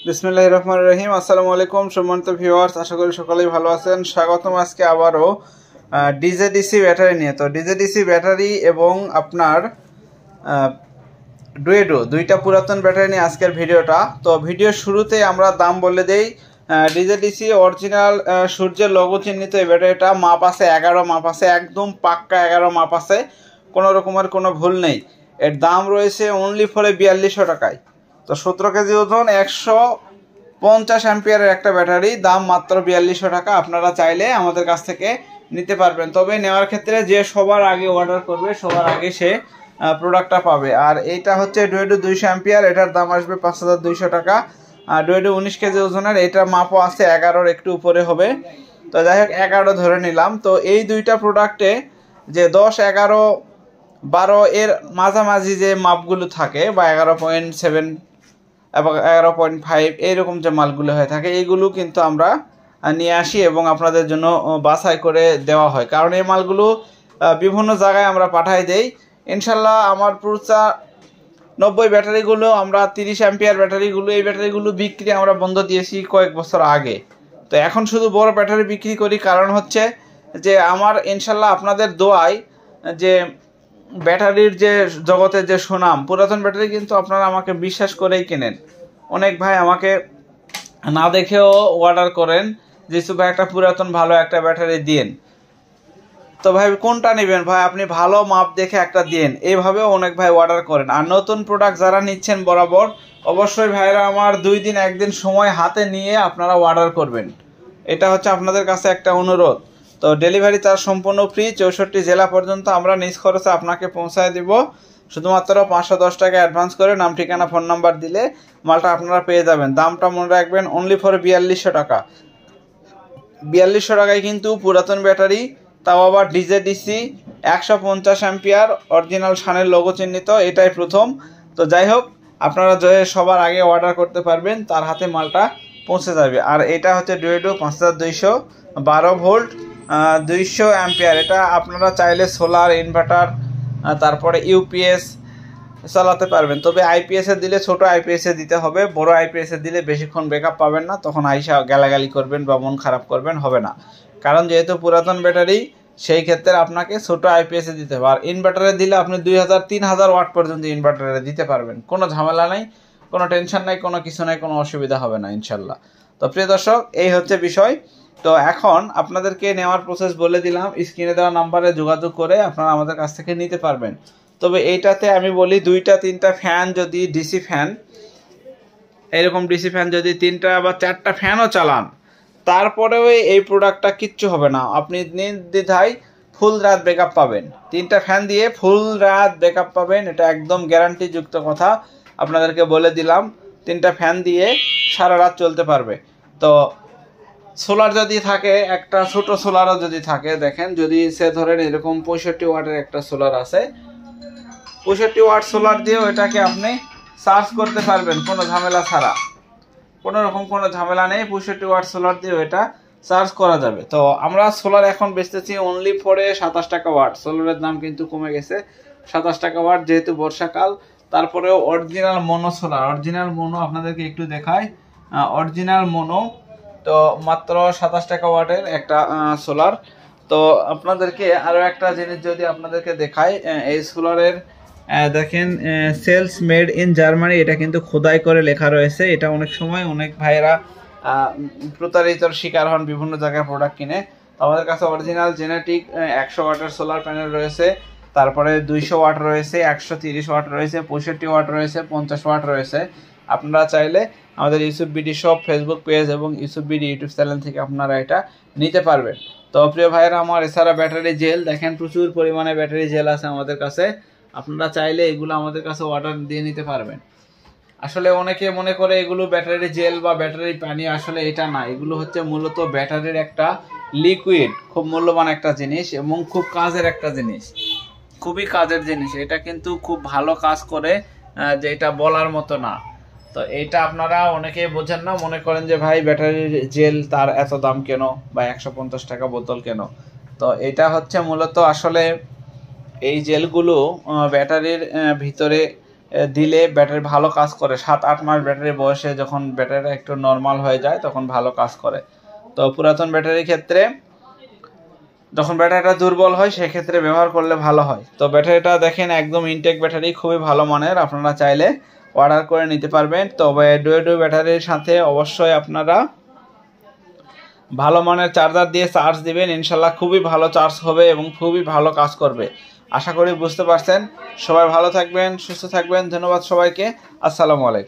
বিসমিল্লাহির রহমানির রহিম। আসসালামু আলাইকুম সম্মানিত ভিউয়ার্স, আশা করি সকলেই ভালো আছেন। স্বাগতম আজকে আবারও ডিজেডিসি ব্যাটারি নিয়ে। তো ডিজেডিসি ব্যাটারি এবং আপনার ডুয়েডো দুইটা পুরাতন ব্যাটারি নিয়ে আজকের ভিডিওটা। তো ভিডিওর শুরুতেই আমরা দাম বলে দেই। ডিজেডিসি অরিজিনাল সূর্যের লোগো চিহ্নিত এই ব্যাটারিটা মাপ আছে 11 মাপ আছে, একদম পাক্কা 11 মাপ আছে, কোনো রকমের কোনো ভুল নেই। এর দাম রয়েছে অনলি ফরে 4200 টাকায়। তো 17 কেজি ওজন 150 অ্যাম্পিয়ারের একটা ব্যাটারি, দাম মাত্র 4200 টাকা। আপনারা চাইলে আমাদের কাছ থেকে নিতে পারবেন, তবে নেওয়ার ক্ষেত্রে যে সবার আগে অর্ডার করবে সবার আগে সে প্রোডাক্টটা পাবে। আর এইটা হচ্ছে ডুয়েডো 200 অ্যাম্পিয়ার, এটার দাম আসবে 5200 টাকা। আর ডুয়েডো 19 কেজি ওজনের, এটার মাপও আছে 11-র একটু উপরে হবে। তো যাই হোক 11 ধরে নিলাম। তো এই দুইটা প্রোডাক্টে যে 10, 11, 12 এর মাঝামাঝি যে মাপগুলো থাকে বা 11.7 এবং 11.5 এইরকম যে মালগুলো হয়ে থাকে, এইগুলো কিন্তু আমরা নিয়ে আসি এবং আপনাদের জন্য বাছাই করে দেওয়া হয়, কারণ এই মালগুলো বিভিন্ন জায়গায় আমরা পাঠাই দেই। ইনশাল্লাহ আমার পুরো 90 ব্যাটারিগুলো আমরা 30 অ্যাম্পিয়ার ব্যাটারিগুলো, এই ব্যাটারিগুলো বিক্রি আমরা বন্ধ দিয়েছি কয়েক বছর আগে। তো এখন শুধু বড় ব্যাটারি বিক্রি করি, কারণ হচ্ছে যে আমার ইনশাল্লাহ আপনাদের দোয়ায় যে ব্যাটারির যে জগতে যে সুনাম, পুরাতন ব্যাটারি কিন্তু আপনারা আমাকে বিশ্বাস করেই কেনেন। অনেক ভাই আমাকে না দেখেও অর্ডার করেন যে ইসু ভাই একটা পুরাতন ভালো একটা ব্যাটারি দিন। তো ভাই কোনটা নেবেন ভাই, আপনি ভালো মাপ দেখে একটা দিন, এইভাবেও অনেক ভাই অর্ডার করেন। আর নতুন প্রোডাক্ট যারা নিচ্ছেন বরাবর অবশ্যই ভাইরা আমার 2 দিন 1 দিন সময় হাতে নিয়ে আপনারা অর্ডার করবেন, এটা হচ্ছে আপনাদের কাছে একটা অনুরোধ। তো ডেলিভারি চার্জ সম্পূর্ণ ফ্রি, 64 জেলা পর্যন্ত আমরা নিজ খরচে আপনাকে পৌঁছায় দিব। শুধুমাত্র 510 টাকা অ্যাডভান্স করে নাম ঠিকানা ফোন নাম্বার দিলে মালটা আপনারা পেয়ে যাবেন। দামটা মনে রাখবেন অনলি ফর 4200 টাকা। 4200 টাকায় কিন্তু পুরাতন ব্যাটারি, তাও আবার ডিজেডিসি 150 অ্যাম্পিয়ার অরিজিনাল শানের লোগো চিহ্নিত, এটাই প্রথম। তো যাই হোক আপনারা যে সবার আগে অর্ডার করতে পারবেন তার হাতে মালটা পৌঁছে যাবে। আর এটা হচ্ছে ডুয়েডো 5212 ভোল্ট 200 অ্যাম্পিয়ার। এটা আপনারা চাইলে সোলার, ইনভার্টার, তারপরে ইউপিএস চালাতে পারবেন। তবে আইপিএসে দিলে ছোট আইপিএসে দিতে হবে, বড় আইপিএসে দিলে বেশিক্ষণ ব্যাকআপ পাবেন না, তখন আইসা গালাগালি করবেন বা মন খারাপ করবেন, হবে না। কারণ যেহেতু পুরাতন ব্যাটারি, সেই ক্ষেত্রে আপনাকে ছোট আইপিএসে দিতে হবে। আর ইনভার্টারে দিলে আপনি 2000-3000 ওয়াট পর্যন্ত ইনভার্টারে দিতে পারবেন, কোনো ঝামেলা নাই, কোনো টেনশন নাই, কোনো কিছু নাই, কোনো অসুবিধা হবে না ইনশাল্লাহ। তো প্রিয় দর্শক, এই হচ্ছে বিষয়। তো এখন আপনাদেরকে নেওয়ার প্রসেস বলে দিলাম, স্ক্রিনে দেওয়া নাম্বারে যোগাযোগ করে আপনারা আমাদের কাছ থেকে নিতে পারবেন। তবে এইটাতে আমি বলি 2-3টা ফ্যান, যদি ডিসি ফ্যান, এরকম ডিসি ফ্যান যদি 3টা বা 4টা ফ্যানও চালান, তারপরেও এই প্রোডাক্টটা কিচ্ছু হবে না, আপনি নির্দ্বিধায় ফুল রাত ব্যাকআপ পাবেন। 3টা ফ্যান দিয়ে ফুল রাত ব্যাকআপ পাবেন, এটা একদম গ্যারান্টিযুক্ত কথা আপনাদেরকে বলে দিলাম। 3টা ফ্যান দিয়ে সারা রাত চলতে পারবে। তো সোলার যদি থাকে, একটা ছোট সোলারও যদি থাকে, দেখেন যদি সে ধরেন এরকম 65 ওয়াটের একটা সোলার আছে, 65 ওয়াট সোলার দিয়েও এটাকে আপনি চার্জ করতে পারবেন কোনো ঝামেলা ছাড়া, কোনো রকম কোনো ঝামেলা নেই। 65 ওয়াট সোলার দিয়েও এটা চার্জ করা যাবে। তো আমরা সোলার এখন বেচতেছি অনলি ফরে 27 টাকা ওয়াট। সোলারের দাম কিন্তু কমে গেছে, 27 টাকা ওয়াট, যেহেতু বর্ষাকাল। তারপরেও original mono solar, original mono আপনাদেরকে একটু দেখায়, অরিজিনাল মোনো, তো মাত্র 27 টাকা ওয়াটের একটা সোলার। তো আপনাদেরকে আরও একটা জিনিস যদি আপনাদেরকে দেখায়, এই সোলারের দেখেন সেলস মেড ইন জার্মানি, এটা কিন্তু খোদাই করে লেখা রয়েছে। এটা অনেক সময় অনেক ভাইয়েরা প্রতারিতর শিকার হন, বিভিন্ন জায়গায় প্রোডাক্ট কিনে। আমাদের কাছে অরিজিনাল জেনেটিক 100 ওয়াটের সোলার প্যানেল রয়েছে, তারপরে 200 ওয়াট রয়েছে, 130 ওয়াট রয়েছে, 65 ওয়াট রয়েছে, 50 ওয়াট রয়েছে। আপনারা চাইলে আমাদের Yusuf BD shop Facebook page এবং ইউসুফ বিডি ইউটিউব চ্যানেল থেকে আপনারা এটা নিতে পারবেন। তো প্রিয় ভাইয়েরা আমার, এছাড়া ব্যাটারি জেল দেখেন, প্রচুর পরিমাণে ব্যাটারি জেল আছে আমাদের কাছে, আপনারা চাইলে এগুলো আমাদের কাছে অর্ডার দিয়ে নিতে পারবেন। আসলে অনেকে মনে করে এগুলো ব্যাটারি জেল বা ব্যাটারি পানি, আসলে এটা না, এগুলো হচ্ছে মূলত ব্যাটারির একটা লিকুইড, খুব মূল্যবান একটা জিনিস এবং খুব কাজের একটা জিনিস, খুবই কাজের জিনিস। এটা কিন্তু খুব ভালো কাজ করে, যে এটা বলার মতো না। তো এইটা আপনারা অনেকেই বোঝেন না, মনে করেন যে ভাই ব্যাটারির জেল তার এত দাম কেন বা 150 টাকা বোতল কেন। তো এটা হচ্ছে মূলত আসলে এই জেলগুলো ব্যাটারির ভিতরে দিলে ব্যাটারি ভালো কাজ করে। 7-8 মাস ব্যাটারি বয়সে যখন ব্যাটারিটা একটু নর্মাল হয়ে যায় তখন ভালো কাজ করে। তো পুরাতন ব্যাটারির ক্ষেত্রে যখন ব্যাটারিটা দুর্বল হয় সেক্ষেত্রে ব্যবহার করলে ভালো হয়। তো ব্যাটারিটা দেখেন একদম ইনটেক ব্যাটারি, খুবই ভালো মানের, আপনারা চাইলে অর্ডার করে নিতে পারবেন। তবে ডুয়েডু ব্যাটারির সাথে অবশ্যই আপনারা ভালো মানের চার্জার দিয়ে চার্জ দিবেন, ইনশাল্লাহ খুবই ভালো চার্জ হবে এবং খুবই ভালো কাজ করবে। আশা করি বুঝতে পারছেন। সবাই ভালো থাকবেন, সুস্থ থাকবেন। ধন্যবাদ সবাইকে। আসসালামু আলাইকুম।